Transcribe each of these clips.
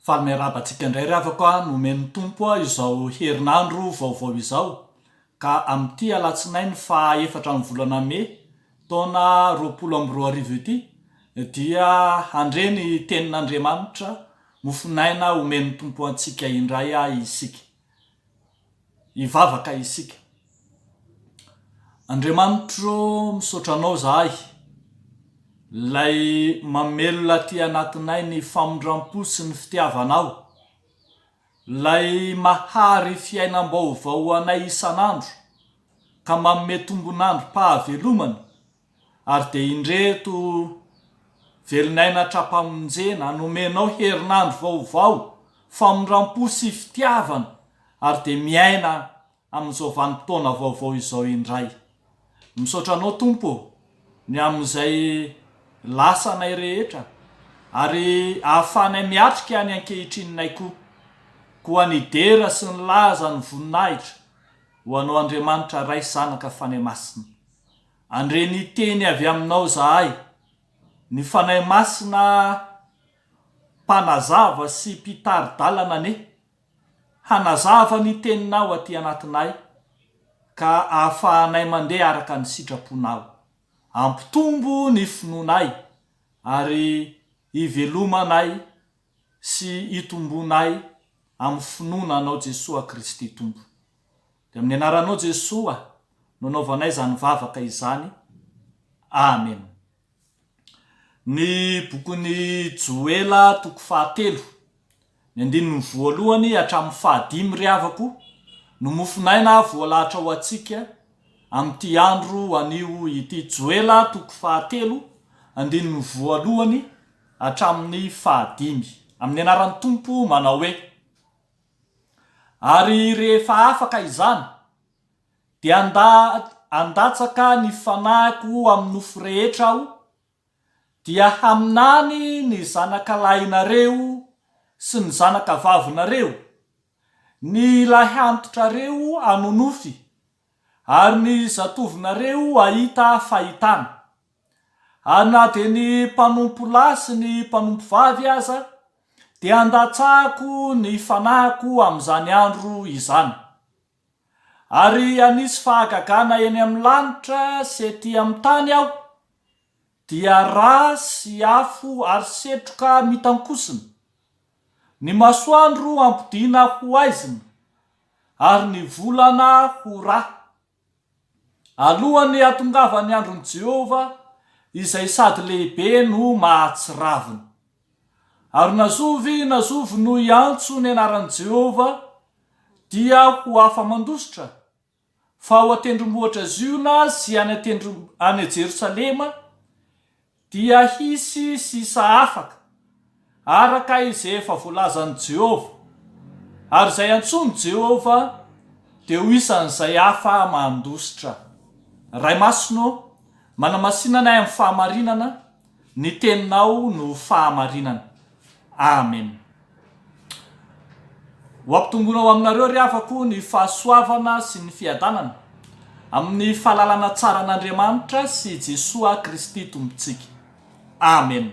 Falmerabantsika indray ravako a nomeny tompo a izao herinandro vaovao izao ka amty alatsinainy fa 4 volana May taona 2024 ity dia handreny tenin'Andriamanitra mofinaina omeny tompo antsika indray isika ivavaka isika. Andriamanitro misaotranao zahay lay mamelona ty anatinay ny famondrampo sy ny fitiavanao, lay mahary fiainam-baovao anay isan'andro ka manome tombonandro pahavelomana ary de indreto velonaina trapamonjena nomenao herinandro vaovao famondrampo sy fitiavana ary de miaina amin'izao vanim-potoana vaovao izao indray. Misaotranao tompo ny amin'izay lasanay rehetra ary ahafanay miatrika any ankehitrininay koa ny dera sy ny laza ny voninahitra ho anao Andriamanitra ray zanaka fanahy masina. Andre ny teny avy aminao zahay, ny fanahy masina mpanazava sy mpitari-dalana ne hanazava ny teninao aty anatinay ka ahafahanay mandeha araka ny sitraponao. Ampitombo ny finoanay ary ivelomanay sy itombonay amin'ny finoana anao Jesosy Kristy tompo. De amin'ny anaranao Jesosy nanaovanay zany vavaka izany. Amen. Ny bokin'ny Joela 7 ny 1 hatramin'ny 5 ry havako no mofinaina voalahatra ho antsika amty andro anio ity. Joela 7 1 hatramin'ny 5. Amin'ny anaran'ny tompo manao hoe: ary rehefa afaka izany dia andatsaka ny fanahiko amin'ny nofo rehetra aho, dia haminany ny zanakalahinareo sy ny zanakavavinareo, ny lahy antotrareo anonofy ary ny zatovinareo ahita fahitana. Ary na de ny mpanompo lahy sy ny mpanompo vavy aza dia andatsahako ny fanahiko amin'izany andro izany. Ary anisy fahagagana eny amin'ny lanitra sy ety amin'ny tany aho, dia rà sy afo ary setroka mitankosina, ny masoandro ampidina ho aizina ary ny volana ho rà, alohan'ny hatongavany andron'i Jehova izay sady lehibe no mahatsiravina. Ary nazovy no iantso ny anaran'i Jehova dia ho afa-mandositra, fa ho atendrombohitra Ziona sy any Jerosalema dia hisy sisa afaka araka izay efa voalazan'i Jehova. Ary izay antsony Jehova de ho isan'izay afa mandositra. Ray masino, manamasinanay amin'ny fahamarinana, ny teninao no fahamarinana. Amen. Ho ampitongonao aminareo ry havako ny fahasoavana sy ny fiadanana amin'ny fahalalana tsara an'Andriamanitra sy Jesosy Kristy tompontsika. Amen.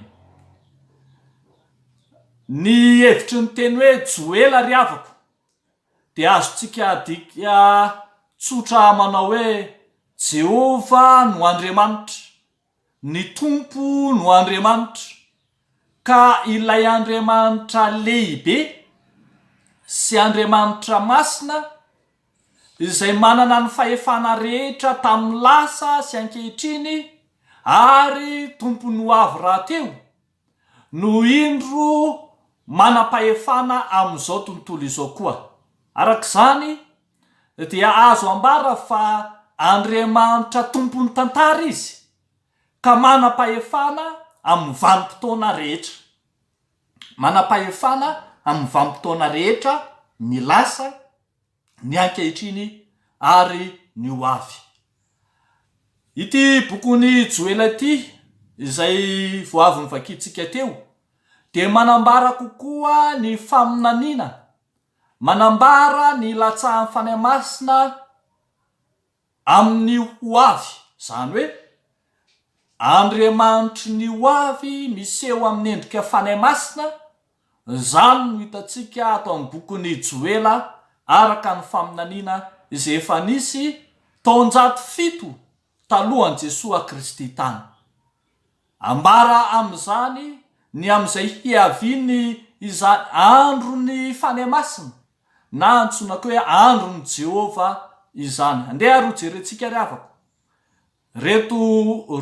Ny hevitry ny teny hoe Joela ry havako dia azontsika adika tsotra manao hoe Jehova no Andriamanitra, ny tompo no Andriamanitra, ka ilay Andriamanitra lehibe sy Andriamanitra masina izay manana ny fahefana rehetra tamin'ny lasa sy ankehitriny ary tompony ho avy rahateo, no indro manam-pahefana amin'izao tontolo izao koa. Arak'izany dia azo ambara fa Andriamanitra tompony tantara izy, ka manam-pahefana amin'ny vanim-potoana rehetra. Manam-pahefana amin'ny vanim-potoana rehetra, ny lasa, ny ankehitriny ary ny ho avy. Ity bokin'ny Joela ity izay vao avy nivakitsika teo de manambara kokoa ny faminaniana, manambara ny latsahan'ny fanahy masina amin'ny ho avy. Zany hoe Andriamanitry ny ho avy miseho amin'ny endrika fanahy masina Zany no hitantsika atao amin'ny bokyny Joela araka ny faminaniana izay efa nisy taonjato fito talohan'i Jesosy Kristy tany. Ambara amin'izany ny amin'izay hiaviny izany andro ny fanahy masina na antsonako hoe andro ny Jehova izany. Andeha ro jerentsika ry havako reto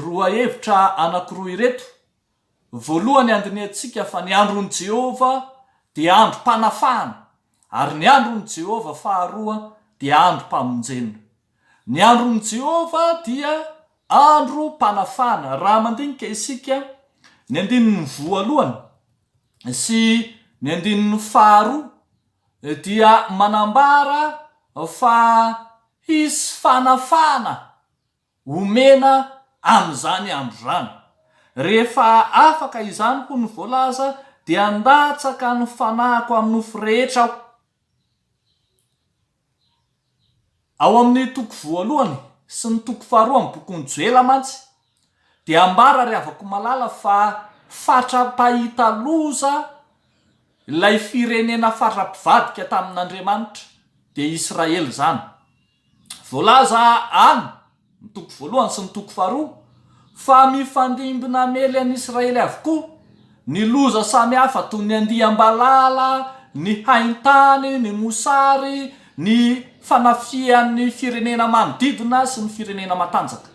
roa hevitra anankiroa ireto. Voalohany andiniantsika fa ny andron'i Jehova dia andro mpanafahana, ary ny andron'i Jehova faharoa dia andro mpamonjena. Ny andron'i Jehova dia andro mpanafahana. Raha mandinika isika ny andininy voalohany sy ny andininy faharoa dia manambara fa hisy fanafahana omena amin'izany andro zany. Rehefa afaka izany ho ny voalaza dia andatsaka ny fanahiko amin'ny nofo rehetra aho. Ao amin'ny toko voalohany sy ny toko faharoa amin'ny bokyny Joela mantsy dia ambara ry havako malala fa fatrapahitaloza ilay firenena fatrapivadika tamin'Andriamanitra dia Israely zany. Voalaza any ny toko voalohany sy ny toko faharoa fa mifandimbina mely an'Israely avokoa ny loza samy hafa toy ny andiam-balala, ny haintany, ny mosary, ny fanafian'ny firenena manodidina sy ny firenena matanjaka.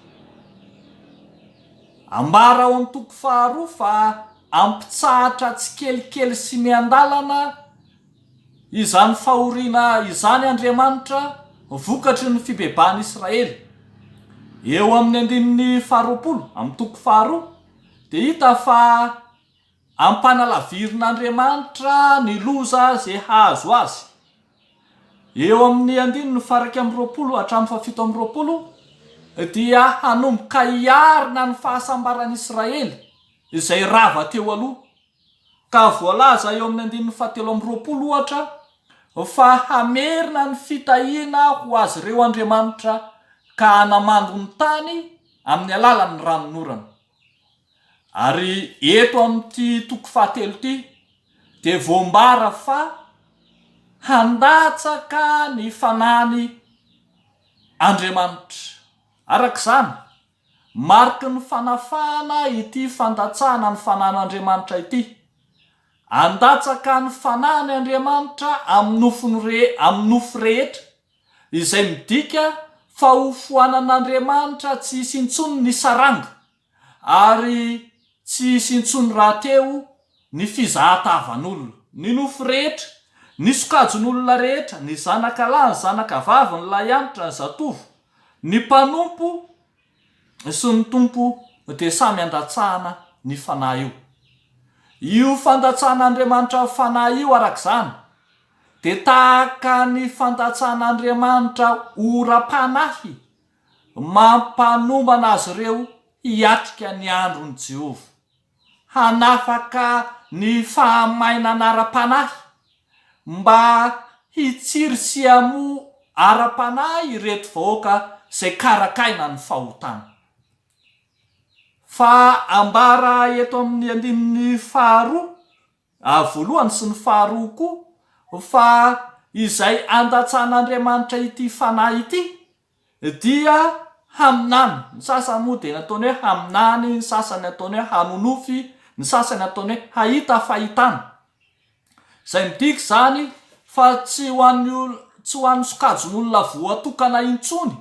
Ambara ao amin'ny toko faharoa fa ampitsahatra tsikelikely sy miandalana izany fahoriana izany Andriamanitra vokatry ny fibebahany Israely. Eo amin'ny andininy faharoapolo amin'ny toko faharoa dia hita fa ampanalavirin'Andriamanitra ny loza zay hahazo azy. Eo amin'ny andininy faraka amin'ny roapolo hatramin'ny fafito amin'ny roapolo dia hanomboka hiarina ny fahasambaran'Israely izay rava teo aloha. Ka voalaza eo amin'ny andininy fahatelo amin'ny roapolo ohatra fa hamerina ny fitahiana ho azy ireo Andriamanitra ka hanamando ny tany amin'ny alalan'ny ranonorana. Ary eto amin'ity toko fahatelo ity dia voambara fa handatsaka ny fanahiny Andriamanitra. Arak'izany mariky ny fanafahana ity fandatsahana ny fanahin'Andriamanitra ity. Andatsaka ny fanahiny Andriamanitra amin'ny nofo rehetra izay midika fa hofoanan'Andriamanitra tsy hisy intsony ny saranga ary tsy hisy intsony rahateo ny fizahatavan'olona. Ny nofo rehetra, ny sokajon'olona rehetra, ny zanakalahy, ny zanakavavy, ny lahy antitra, ny zatovo, ny mpanompo sy ny tompo dia samy andatsahana ny fanahy io. Io fandatsahan'Andriamanitra fanahy io arak'izany dia tahaka ny fandatsahan'Andriamanitra ora-panahy mampanomana azy ireo hiatrika ny andron'i Jehova. Hanafaka ny fahamainana ara-panahy mba hitsiry sy hamo ara-panahy ireto vahoaka izay karakaina ny fahotana. Fa ambara eto amin'ny andininy faharoa voalohany sy ny faharoa koa fa izay andatsahan'Andriamanitra ity fanahy ity dia haminany. Ny sasany moa dia nataony hoe haminany, ny sasany ataony hoe hanonofy, ny sasany ataony hoe hahita fahitana. Izay midika zany fa tsy ho an'ny sokajon'olona voatokana intsony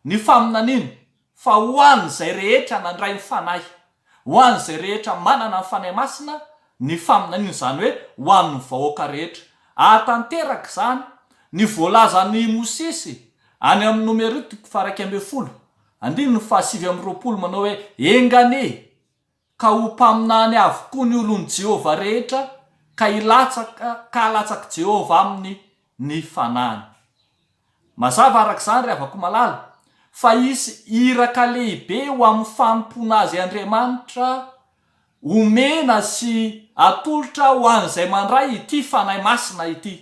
ny faminaniana, fa ho an'izay rehetra nandray ny fanahy, ho an'izay rehetra manana ny fanahy masina ny faminaniana, zany hoe ho an'ny vahoaka rehetra. Atanteraka zany ny voalazan'ny Mosesy any amin'ny Nomerito faraka ambin'ny folo andininy fahasivy amin'ny roapolo manao hoe engane ka ho mpaminany avokoa ny olon'i Jehova rehetra ka halatsaka Jehova aminy ny fanahiny. Mazava arak'izany ry havako malala fa hisy iraka lehibe ho amin'ny fanompoana azy Andriamanitra omena sy atolotra ho an'izay mandray ity fanahy masina ity.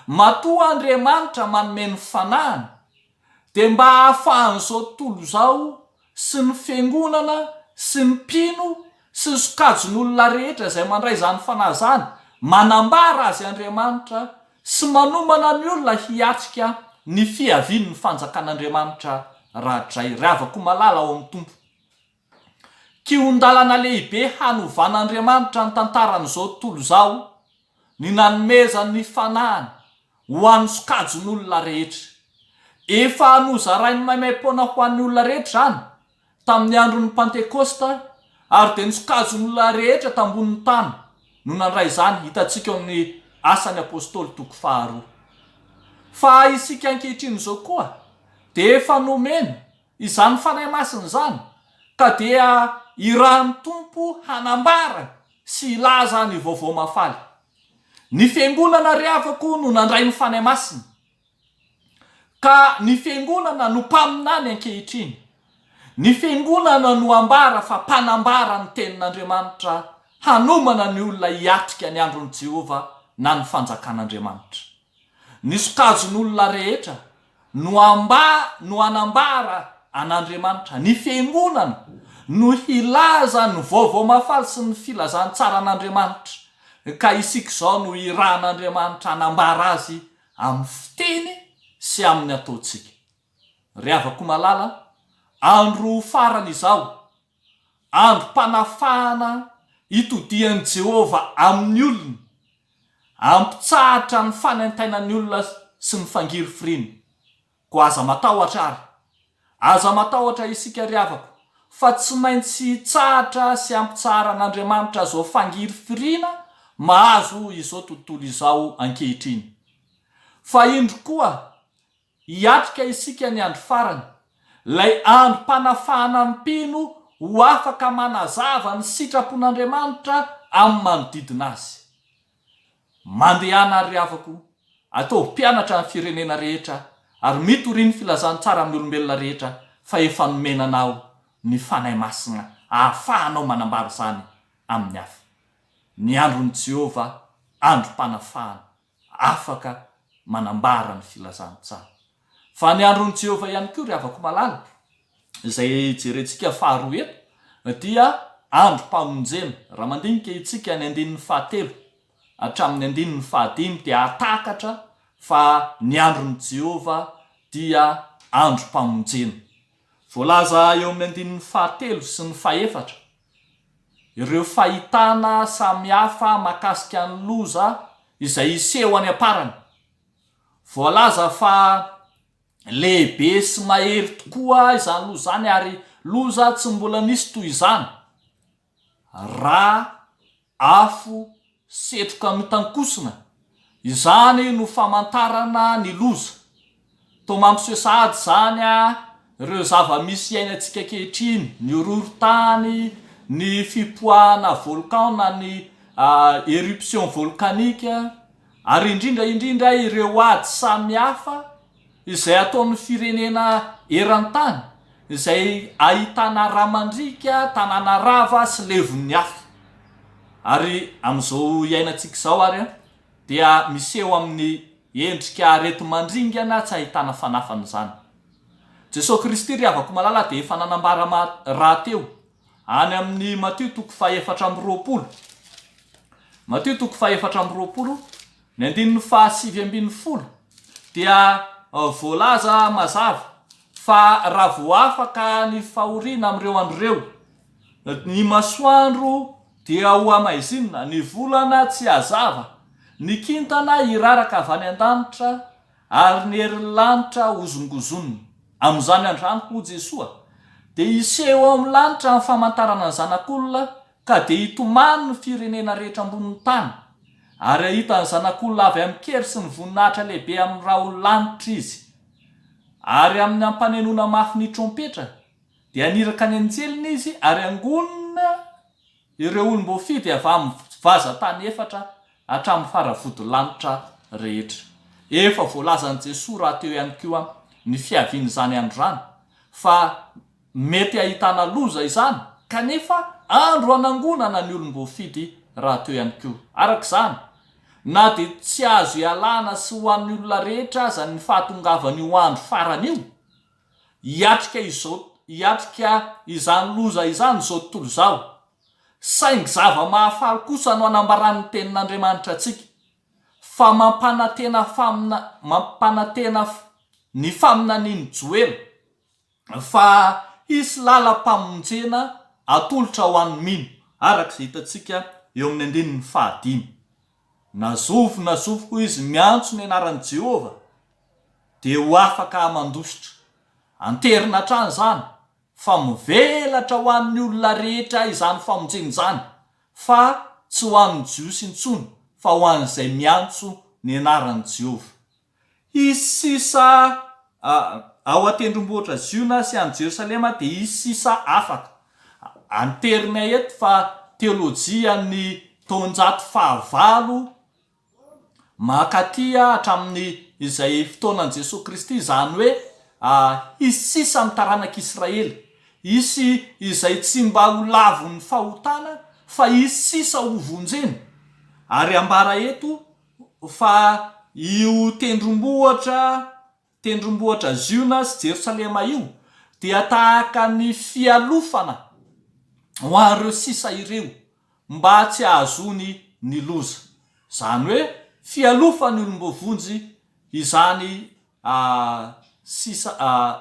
Matoa Andriamanitra manome ny fanahiny dia mba hahafahan'izao tontolo izao sy ny fiangonana sy ny mpino sy ny sokajon'olona rehetra izay mandray izany fanahy izany manambara azy Andriamanitra sy manomana ny olona hiatrika ny fiaviany ny fanjakan'Andriamanitra rahatray. Ry havako malala ao amin'ny tompo, kiondalana lehibe hanovan'Andriamanitra ny tantaran'izao tontolo izao ny nanomezany ny fanahany ho an'ny sokajin'olona rehetra. Efa nozarainy maimai-poana ho an'ny olona rehetra zany tamin'ny andron'ny Pentekosta, ary dia nisokajin'olona rehetra tambonin'ny tany no nandray izany. Hitantsika eo amin'ny Asan'ny Apôstôly 2. Fa isika ankehitriny izao koa dia efa nomena izany fanahy masina izany, ka dia irahan'ny Tompo hanambara sy ilaza ny vaovao mafaly. Ny fiangonana ry havako no nandray ny fanahy masina, ka ny fiangonana no mpaminany ankehitriny. Ny fiangonana no ambara fa mpanambara ny tenin'Andriamanitra, hanomana ny olona hiatrika ny andron'ny Jehova na ny fanjakan'Andriamanitra. Ny sokajin'olona rehetra no anambara an'Andriamanitra. Ny fiangonana no hilaza ny vaovao mafaly sy ny filazantsara an'Andriamanitra, ka isika izao no irahan'Andriamanitra anambara azy amin'ny fiteny sy amin'ny ataontsika. Ry havako malala, andro farany izao, andro mpanafahana itodian'i Jehova amin'ny olona, ampitsahatra ny fanantainan'ny olona sy ny fangiry firiny. Ko aza matahotra isika ry havako, fa tsy maintsy tsahatra sy ampitsahara an'Andriamanitra zao fangiry firina mahazo izao tontolo izao ankehitriny. Fa indro koa hiatrika isika ny andro farany, lay andro mpanafahana mpino ho afaka manazava ny sitrapon'Andriamanitra amin'ny manodidina azy. Mandehana ry havako, atao mpianatra ny firenena rehetra, ary mitoriny filazantsara amin'ny olombelona rehetra, fa efa nomenanao ny fanahy masina ahafahanao manambara izany amin'ny hafa. Ny andron'ny Jehova andro mpanafahana, afaka manambara ny filazantsara. Fa ny andron'ny Jehova ihany koa ry havako malala, izay jerentsika faharoa eto, dia andro mpamonjena. Raha mandinika itsika ny 9 hatramin'ny 15 dia atakatra fa ny andron'ny Jehova dia andro mpamonjena. Voalaza eo amin'ny 17 sy ny 14 ireo fahitana samihafa makasika ny loza izay iseho any aparany. Voalaza fa lehibe sy mahery tokoa izany loza zany, ary loza tsy mbola nisy toy izany. Ra afo setroka mitankosina, izany no famantarana ny loza. Toa mampiseho sahady zany ireo zava-misy iainantsika ankehitriny, ny horohorontany, ny fipoahana volcan na ny éruption volcanique, ary indrindra ireo ady samihafa izay ataon'ny firenena eran-tany, izay ahitana ramandrika, tanàna rava sy levon'ny hafa. Ary amin'izao iainantsika izao ary dia miseho amin'ny endrika areti-mandringana tsy ahitana fanafana izany. Jesosy Kristy ry havako malala dia efa nanambara raha teo any amin'ny Matthieu 4:20. Matthieu 4:20 ny 7:20 dia voalaza mazava fa raha vo afaka ny fahoriana amin'ireo andro ireo, ny masoandro dia ho amaizinina, ny volana tsy hazava, ny kintana hiraraka avy any an-danitra, ary ny herin'ny lanitra hozongozonina. Amin'izany androany hoy Jesosy dia iseho amin'ny lanitra ny famantarana ny zanak'olona, ka dia hitomany ny firenena rehetra ambonin'ny tany, ary ahita ny zanak'olona avy amin'ny kery sy ny voninahitra lehibe amin'ny raha ho lanitra izy. Ary amin'ny ampanenona mafy ny trompetra dia aniraka ny anjeliny izy, ary angonina ireo olom-boafidy avy amin'ny vaza-tany 4 hatramin'ny faravody lanitra rehetra. Efa voalazan'i Jesosy raha teo ihany koa ny fiaviany izany androany, fa mety ahitana loza izany, kanefa andro anangonana ny olom-boafidy raha teo ihany koa. Arak'izany, na dia tsy azo ialana sy ho an'ny olona rehetra aza ny fahatongavany io andro farany io, hiatrika izany loza izany izao tontolo izao, saingy zava-mahafaly kosa no anambaran'ny tenin'Andriamanitra atsika fa mampanantena ny faminaniany Joely fa hisy lalam-pamonjena atolotra ho an'ny mino, arak'izay hitantsika eo amin'ny 5. Nazofo izy miantso ny anaran'i Jehova dia ho afaka mandositra. Anterina hatrany zany fa mivelatra ho an'ny olona rehetra izany famonjena izany, fa tsy ho an'ny jiosy intsony fa ho an'izay miantso ny anaran'i Jehova. Hisisa ao an-tendrombohitra Ziona sy any Jerosalema dia hisisa afaka. Anterina eto fa teolojia ny taonjato 9 makatia hatramin'ny izay fotoanan' Jesosy Kristy, zany hoe hisisa amin'ny taranak'Israely, hisy izay tsy mba ho lavo ny fahotana fa hisisa ho vonjena. Ary ambara eto fa io tendrombohitra Ziona sy Jerosalema io dia tahaka ny fialofana ho an'ireo sisa ireo mba tsy ahazony ny loza. Zany hoe fialofany olombovonjy izany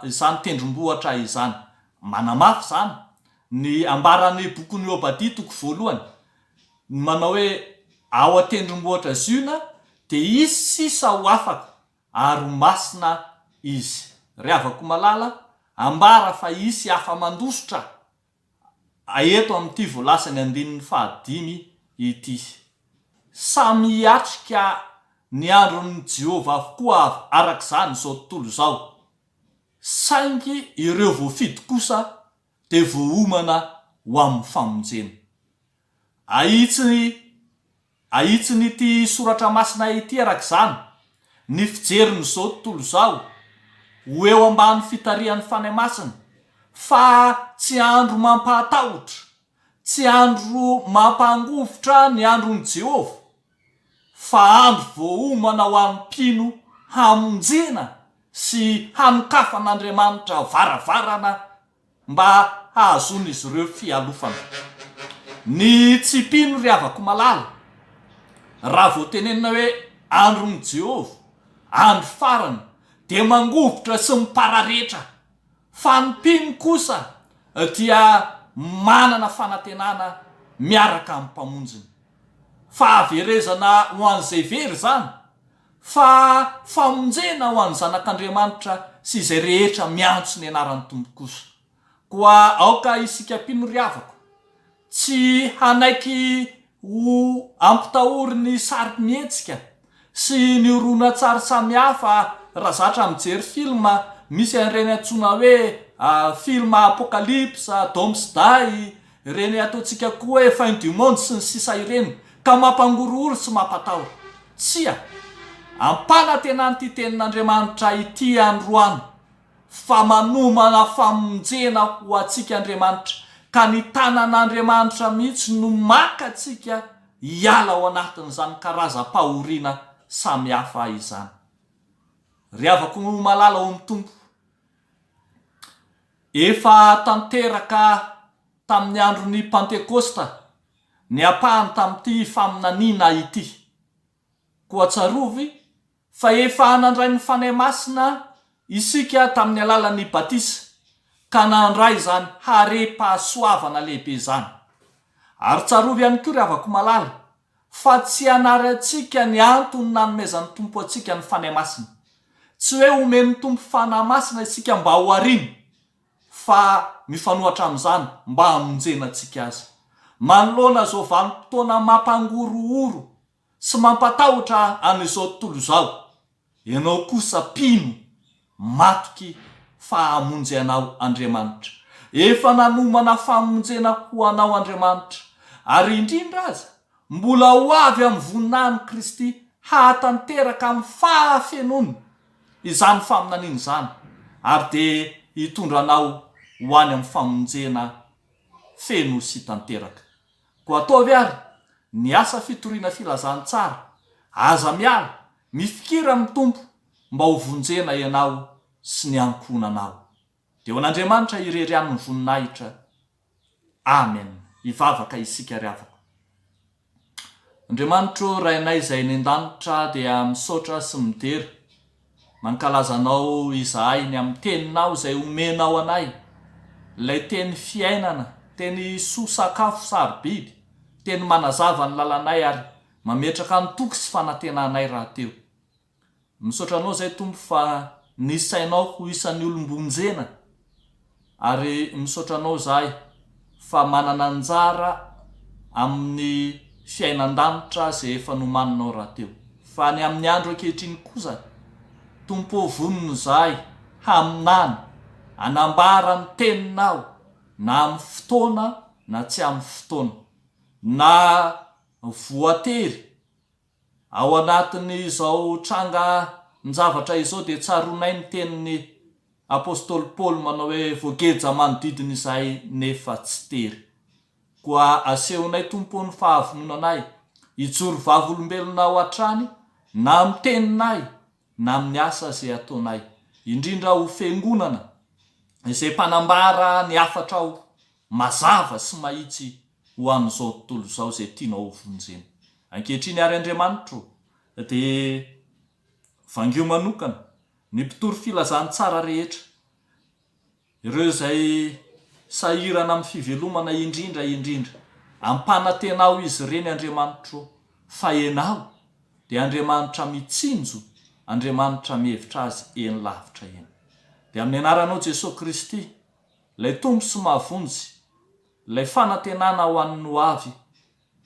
izany tendrombohitra izany. Manamafy zany ny ambaran'ny bokin'ny Obadi 1 manao hoe ao an-tendrombohitra Ziona dia hisy sisa ho afaka ary masina izy. Riavako malala ambara fa hisy afa mandositra eto amin'ity voalasany 5 ity. Samy hiatrika ny andron'ny Jehova avokoa arak'izany izao tontolo izao, saingy ireo voafidy kosa dia voaomana ho amin'ny famonjena. Ahitsiny ity soratra masina ity arak'izany ny fijeriny izao tontolo izao ho eo ambany fitarihan'ny fanahy masina, fa tsy andro mampahatahotra, tsy andro mampangovotra ny andron'ny Jehova, fa andro voaomana ho an'ny mpino hamonjena sy hanokafan'Andriamanitra varavarana mba hahazony izy ireo fialofana. Ny tsy mpino riavako malala, raha voatenenina hoe andron'ny Jehova, andro farany, dia mangovotra sy mipararetra, fa ny mpino kosa dia manana fanantenana miaraka amin'ny mpamonjiny. Fa averezana ho an'izay very zany, fa famonjena ho an'ny zanak'Andriamanitra sy izay rehetra miantso ny anaran'ny Tompo kosa. Koa aoka isika mpino riavako tsy hanaiky ho ampitahory ny sary mihetsika sy ny horonan-tsary samihafa raha zatra mijery filma misy ireny antsoina hoe filma apokalypsa, domsday, ireny ataontsika koa hoe fin du monde sy ny sisa ireny, ka mampangorohoro sy mampatahory. Tsia, ampanantenany ty tenin'Andriamanitra ity androany fa manomana famonjena ho atsika Andriamanitra, ka ny tanan'Andriamanitra mihitsy no maka atsika hiala ao anatin'izany karazam-pahoriana samihafa izany. Riavako malala ao amin'ny Tompo, efa tanteraka tamin'ny andron'ny Pentekosta ny apahany tamin'ity faminaniana ity. Koa tsarovy fa efa nandray ny fanahy masina isika tamin'ny alalan'ny batisa, ka nandray zany hare-pahasoavana lehibe zany. Ary tsarovy ihany koa riavako malala fa tsy hanary atsika ny antony nanomezan'ny Tompo atsika ny fanahy masina. Tsy hoe omen'ny Tompo fanahy masina isika mba ho ariny, fa mifanohatra amin'izany mba hamonjena atsika azy. Manoloana zao vanim-potoana mampangorohoro sy mampatahotra an'izao tontolo izao, ianao kosa mpino matoky fa hamonjy anao Andriamanitra. Efa nanomana famonjena ho anao Andriamanitra, ary indrindra aza mbola ho avy amin'ny voninahiny Kristy hahatanteraka amin'ny fahafenony izany faminaniana izany, ary dia hitondra anao ho any amin'ny famonjena feno sy tanteraka. Koa ataovy ary ny asa fitoriana filazantsara, aza miala mifikira amin'ny Tompo mba ho vonjena ianao sy ny ankonanao. Dia ho an'Andriamanitra irery aminy voninahitra. Amen. hivavaka isika ry avako. Andriamanitro rainay izay ny an-danitra dia misaotra sy midery mankalazanao izahay ny amin'ny teninao izay omenao anay, ilay teny fiainana, teny soa sakafo sarobidy, teny manazava ny lalanay ary mametraka ny toky sy fanantenanay raha teo. Misaotra anao zay Tompo fa nisainao ho isan'ny olombonjena, ary misaotra anao zahay fa manana anjara amin'ny fiainan-danitra zay efa nomaninao raha teo. Fa ny amin'ny andro ankehitriny kosa Tompo vonona zahay haminany anambara ny teninao na amin'ny fotoana na tsy amin'ny fotoana, na voatery ao anatin' izao tranga ny zavatra izao dia tsaronay ny tenin'ny apôstôly Paoly manao hoe voageja manodidina izay nefa tsy tery. Koa asehonay Tompo ny fahavononanay hijoro vavolombelona ao an-trany na amin'ny teninay na amin'ny asa zay ataonay, indrindra ho fiangonana izay mpanambara ny hafatra ao mazava sy mahitsy ho amin'izao tontolo izao zay tianao ho vonjena. Ankehitriny ary Andriamanitro dia vangio manokana ny mpitory filazany tsara rehetra, ireo izay sahirana amin'ny fivelomana indrindra ampanatenao izy ireny Andriamanitro, fa ianao dia Andriamanitra mitsinjo, Andriamanitra mihevitra azy eny lavitra eny. Dia amin'ny anaranao Jesosy Kristy, ilay Tompo sy mahavonjy, ilay fanantenana ho an'ny ho avy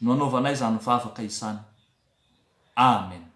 no anaovanay izany vavaka izany. Amen.